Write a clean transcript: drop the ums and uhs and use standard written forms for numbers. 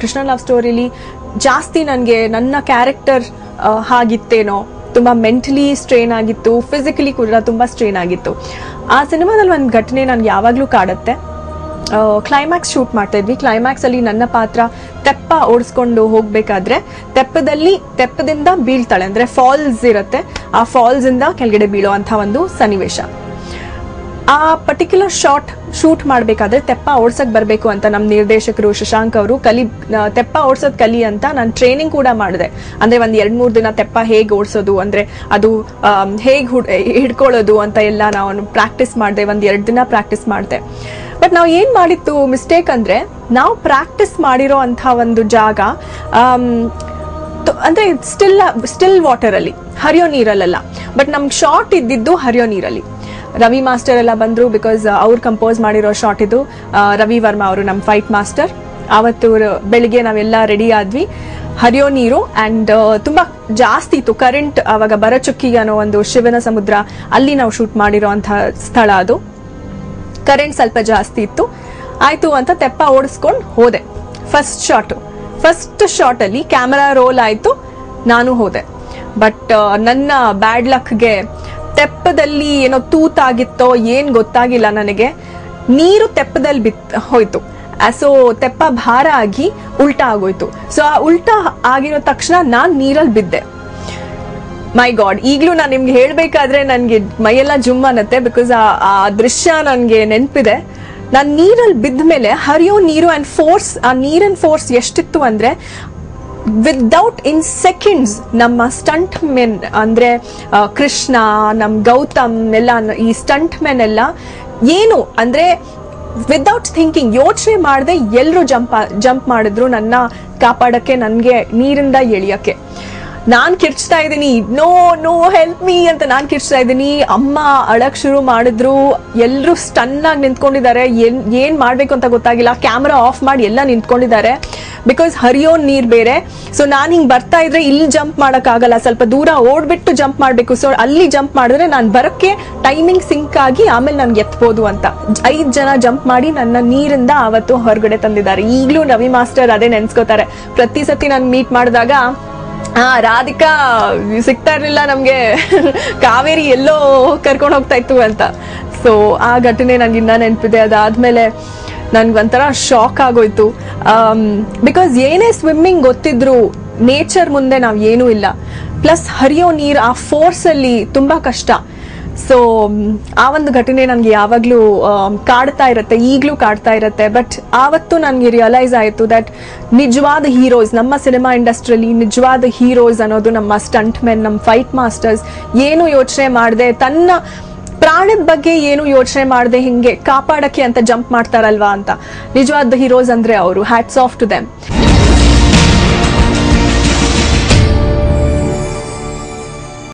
Krishna love ಸ್ಟೋರಿಲಿ ಜಾಸ್ತಿ ನನಗೆ ನನ್ನ ಕ್ಯಾರೆಕ್ಟರ್ ಹಾಗಿತ್ತೇನೋ, ತುಂಬಾ ಮೆಂಟಲಿ ಸ್ಟ್ರೇನ್ ಆಗಿತ್ತು, ಫಿಸಿಕಲಿ ಕೂಡ ತುಂಬಾ ಸ್ಟ್ರೇನ್ ಆಗಿತ್ತು. ಆ ಸಿನಿಮಾದಲ್ಲಿ ಒಂದು ಘಟನೆ ನನ್ಗೆ ಯಾವಾಗ್ಲೂ ಕಾಡುತ್ತೆ. ಕ್ಲೈಮ್ಯಾಕ್ಸ್ ಶೂಟ್ ಮಾಡ್ತಾ ಇದ್ವಿ. ಕ್ಲೈಮ್ಯಾಕ್ಸ್ ಅಲ್ಲಿ ನನ್ನ ಪಾತ್ರ ತೆಪ್ಪ ಓಡಿಸ್ಕೊಂಡು ಹೋಗ್ಬೇಕಾದ್ರೆ ತೆಪ್ಪದಿಂದ ಬೀಳ್ತಾಳೆ, ಅಂದ್ರೆ ಫಾಲ್ಸ್ ಇರುತ್ತೆ, ಆ ಫಾಲ್ಸ್ ಇಂದ ಕೆಳಗಡೆ ಬೀಳೋ ಅಂತ ಒಂದು ಸನ್ನಿವೇಶ. ಆ ಪರ್ಟಿಕ್ಯುಲರ್ ಶಾಟ್ ಶೂಟ್ ಮಾಡ್ಬೇಕಾದ್ರೆ ತೆಪ್ಪ ಓಡ್ಸಕ್ ಬರ್ಬೇಕು ಅಂತ ನಮ್ಮ ನಿರ್ದೇಶಕರು ಶಶಾಂಕ್ ಅವರು ತೆಪ್ಪ ಓಡ್ಸೋದ್ ಕಲಿ ಅಂತ ನಾನು ಟ್ರೈನಿಂಗ್ ಕೂಡ ಮಾಡಿದೆ. ಅಂದ್ರೆ ಒಂದ್ 2-3 ದಿನ ತೆಪ್ಪ ಹೇಗ್ ಓಡಿಸೋದು, ಅಂದ್ರೆ ಅದು ಹೇಗ್ ಹಿಡ್ಕೊಳ್ಳೋದು ಅಂತ ಎಲ್ಲ ನಾವು ಪ್ರಾಕ್ಟೀಸ್ ಮಾಡಿದೆ. 1-2 ದಿನ ಪ್ರಾಕ್ಟೀಸ್ ಮಾಡಿದೆ. ಬಟ್ ನಾವು ಏನ್ ಮಾಡಿತ್ತು ಮಿಸ್ಟೇಕ್ ಅಂದ್ರೆ, ನಾವು ಪ್ರಾಕ್ಟೀಸ್ ಮಾಡಿರೋ ಅಂತ ಒಂದು ಜಾಗ ಅಂದ್ರೆ ಸ್ಟಿಲ್ ವಾಟರ್ ಅಲ್ಲಿ, ಹರಿಯೋ ನೀರಲ್ಲ. ಬಟ್ ನಮ್ಗೆ ಶಾರ್ಟ್ ಇದ್ದಿದ್ದು ಹರಿಯೋ ನೀರಲ್ಲಿ. ರವಿ ಮಾಸ್ಟರ್ ಎಲ್ಲ ಬಂದ್ರು, ಬಿಕಾಸ್ ಅವ್ರು ಕಂಪೋಸ್ ಮಾಡಿರೋ ಶಾರ್ಟ್ ಇದು. ರವಿ ವರ್ಮಾ ಅವರು ನಮ್ಮ ಫೈಟ್ ಮಾಸ್ಟರ್. ಆವತ್ತು ಬೆಳಿಗ್ಗೆ ನಾವೆಲ್ಲ ರೆಡಿ ಆದ್ವಿ. ಹರಿಯೋ ನೀರು ಅಂಡ್ ತುಂಬಾ ಜಾಸ್ತಿ ಇತ್ತು ಕರೆಂಟ್. ಅವಾಗ ಬರಚುಕ್ಕಿ ಅನ್ನೋ ಒಂದು ಶಿವನ ಸಮುದ್ರ, ಅಲ್ಲಿ ನಾವು ಶೂಟ್ ಮಾಡಿರೋ ಅಂತ ಸ್ಥಳ ಅದು. ಕರೆಂಟ್ ಸ್ವಲ್ಪ ಜಾಸ್ತಿ ಇತ್ತು. ಆಯ್ತು ಅಂತ ತೆಪ್ಪ ಓಡಿಸ್ಕೊಂಡು ಹೋದೆ. ಫಸ್ಟ್ ಶಾಟ್ ಅಲ್ಲಿ ಕ್ಯಾಮೆರಾ ರೋಲ್ ಆಯ್ತು, ನಾನು ಹೋದೆ. ಬಟ್ ನನ್ನ ಬ್ಯಾಡ್ ಲಕ್ಗೆ ತೆಪ್ಪದಲ್ಲಿ ಏನೋ ತೂತಾಗಿತ್ತೋ ಏನ್ ಗೊತ್ತಾಗಿಲ್ಲ ನನಗೆ, ನೀರು ತೆಪ್ಪದಲ್ಲಿ ಹೋಯ್ತು. ಸೊ ತೆಪ್ಪ ಭಾರ ಆಗಿ ಉಲ್ಟಾ ಆಗೋಯ್ತು. ಸೊ ಆ ಉಲ್ಟಾ ಆಗಿರೋ ತಕ್ಷಣ ನಾನ್ ನೀರಲ್ಲಿ ಬಿದ್ದೆ. ಮೈ ಗಾಡ್, ಈಗ್ಲೂ ನಾನು ನಿಮ್ಗೆ ಹೇಳ್ಬೇಕಾದ್ರೆ ನನ್ಗೆ ಮೈಯೆಲ್ಲ ಜುಮ್ ಅನ್ನತ್ತೆ, ಬಿಕಾಸ್ ಆ ದೃಶ್ಯ ನನ್ಗೆ ನೆನ್ಪಿದೆ. ನಾನ್ ನೀರಲ್ಲಿ ಬಿದ್ದ ಮೇಲೆ ಹರಿಯೋ ನೀರು ಅಂಡ್ ಫೋರ್ಸ್, ಆ ನೀರಿನ ಫೋರ್ಸ್ ಎಷ್ಟಿತ್ತು ಅಂದ್ರೆ, ವಿದೌಟ್ ಇನ್ ಸೆಕೆಂಡ್ಸ್ ನಮ್ಮ ಸ್ಟಂಟ್ ಮೆನ್ ಅಂದ್ರೆ ಕೃಷ್ಣ, ನಮ್ ಗೌತಮ್ ಎಲ್ಲ, ಈ ಸ್ಟಂಟ್ ಮೆನ್ ಎಲ್ಲ ಏನು ಅಂದ್ರೆ ವಿದೌಟ್ ಥಿಂಕಿಂಗ್, ಯೋಚನೆ ಮಾಡದೆ ಎಲ್ರು ಜಂಪ್ ಮಾಡಿದ್ರು ನನ್ನ ಕಾಪಾಡಕ್ಕೆ, ನನ್ಗೆ ನೀರಿಂದ ಎಳಿಯಕ್ಕೆ. ನಾನ್ ಕಿರ್ಚ್ತಾ ಇದ್ದೀನಿ, ನೋ ಹೆಲ್ಪ್ ಮೀ ಅಂತ ನಾನ್ ಕಿರ್ಚ್ತಾ ಇದ್ದೀನಿ. ಅಮ್ಮ ಅಳಕ್ ಶುರು ಮಾಡಿದ್ರು. ಎಲ್ರು ಸ್ಟನ್ ಆಗಿ ನಿಂತ್ಕೊಂಡಿದ್ದಾರೆ. ಏನ್ ಮಾಡ್ಬೇಕು ಅಂತ ಗೊತ್ತಾಗಿಲ್ಲ. ಕ್ಯಾಮ್ರಾ ಆಫ್ ಮಾಡಿ ಎಲ್ಲ ನಿಂತ್ಕೊಂಡಿದ್ದಾರೆ, ಬಿಕಾಸ್ ಹರಿಯೋ ನೀರ್ ಬೇರೆ. ಸೊ ನಾನ್ ಹಿಂಗ್ ಬರ್ತಾ ಇದ್ರೆ ಇಲ್ಲಿ ಜಂಪ್ ಮಾಡಕ್ ಆಗಲ್ಲ, ಸ್ವಲ್ಪ ದೂರ ಓಡ್ಬಿಟ್ಟು ಜಂಪ್ ಮಾಡ್ಬೇಕು. ಸೊ ಅಲ್ಲಿ ಜಂಪ್ ಮಾಡಿದ್ರೆ ನಾನ್ ಬರಕ್ಕೆ ಟೈಮಿಂಗ್ ಸಿಂಕ್ ಆಗಿ ಆಮೇಲೆ ನನ್ಗೆ ಎತ್ಬೋದು ಅಂತ 5 ಜನ ಜಂಪ್ ಮಾಡಿ ನನ್ನ ನೀರಿಂದ ಅವತ್ತು ಹೊರಗಡೆ ತಂದಿದ್ದಾರೆ. ಈಗ್ಲೂ ರವಿ ಮಾಸ್ಟರ್ ಅದೇ ನೆನ್ಸ್ಕೋತಾರೆ. ಪ್ರತಿ ಸತಿ ನನ್ ಮೀಟ್ ಮಾಡಿದಾಗ, ರಾಧಿಕಾ ಸಿಗ್ತಾ ಇರ್ಲಿಲ್ಲ ನಮ್ಗೆ, ಕಾವೇರಿ ಎಲ್ಲೋ ಕರ್ಕೊಂಡು ಹೋಗ್ತಾ ಇತ್ತು ಅಂತ. ಸೊ ಆ ಘಟನೆ ನನ್ಗೆ ಇನ್ನ ನೆನಪಿದೆ. ಅದಾದ್ಮೇಲೆ ನನ್ಗೊಂಥರ ಶಾಕ್ ಆಗೋಯ್ತು. ಬಿಕಾಸ್ ಏನೇ ಸ್ವಿಮ್ಮಿಂಗ್ ಗೊತ್ತಿದ್ರು ನೇಚರ್ ಮುಂದೆ ನಾವ್ ಏನೂ ಇಲ್ಲ. ಪ್ಲಸ್ ಹರಿಯೋ ನೀರ್, ಆ ಫೋರ್ಸ್ ಅಲ್ಲಿ ತುಂಬಾ ಕಷ್ಟ. ಸೊ ಆ ಒಂದು ಘಟನೆ ನನ್ಗೆ ಯಾವಾಗ್ಲೂ ಕಾಡ್ತಾ ಇರತ್ತೆ, ಈಗ್ಲೂ ಕಾಡ್ತಾ ಇರತ್ತೆ. ಬಟ್ ಆವತ್ತು ನನ್ಗೆ ರಿಯಲೈಸ್ ಆಯ್ತು ದಟ್ ನಿಜವಾದ ಹೀರೋಸ್ ನಮ್ಮ ಸಿನಿಮಾ ಇಂಡಸ್ಟ್ರಿಯಲ್ಲಿ, ನಿಜವಾದ ಹೀರೋಸ್ ಅನ್ನೋದು ನಮ್ಮ ಸ್ಟಂಟ್ ಮೆನ್, ನಮ್ಮ ಫೈಟ್ ಮಾಸ್ಟರ್ಸ್. ಏನು ಯೋಚನೆ ಮಾಡದೆ, ತನ್ನ ಪ್ರಾಣದ ಬಗ್ಗೆ ಏನು ಯೋಚನೆ ಮಾಡದೆ ಹಿಂಗೆ ಕಾಪಾಡಕ್ಕೆ ಅಂತ ಜಂಪ್ ಮಾಡ್ತಾರಲ್ವಾ ಅಂತ. ನಿಜವಾದ ಹೀರೋಸ್ ಅಂದ್ರೆ ಅವರು. Hats off to them.